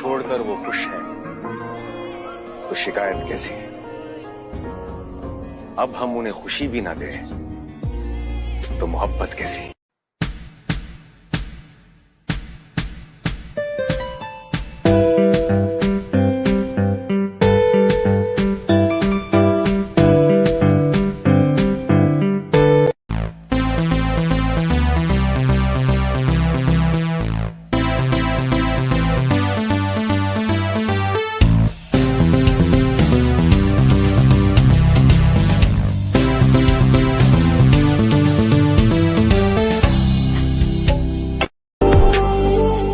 छोड़कर वो खुश है तो शिकायत कैसी? अब हम उन्हें खुशी भी ना दें तो मोहब्बत कैसी?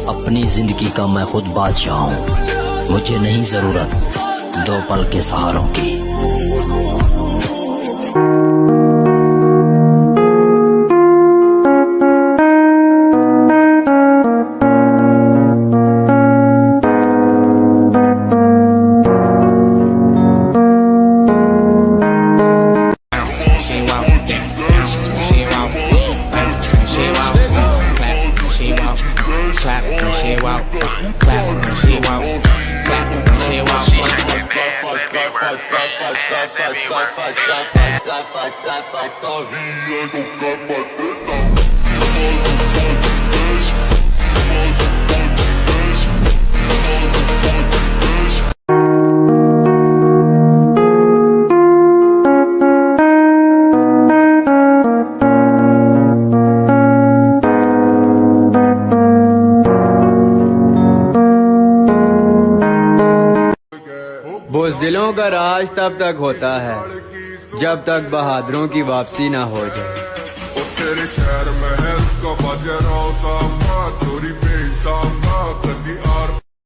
अपनी जिंदगी का मैं खुद बादशाह हूँ, मुझे नहीं जरूरत दो पल के सहारों की। बुज़दिलों का राज तब तक होता है जब तक बहादुरों की वापसी ना हो जाए।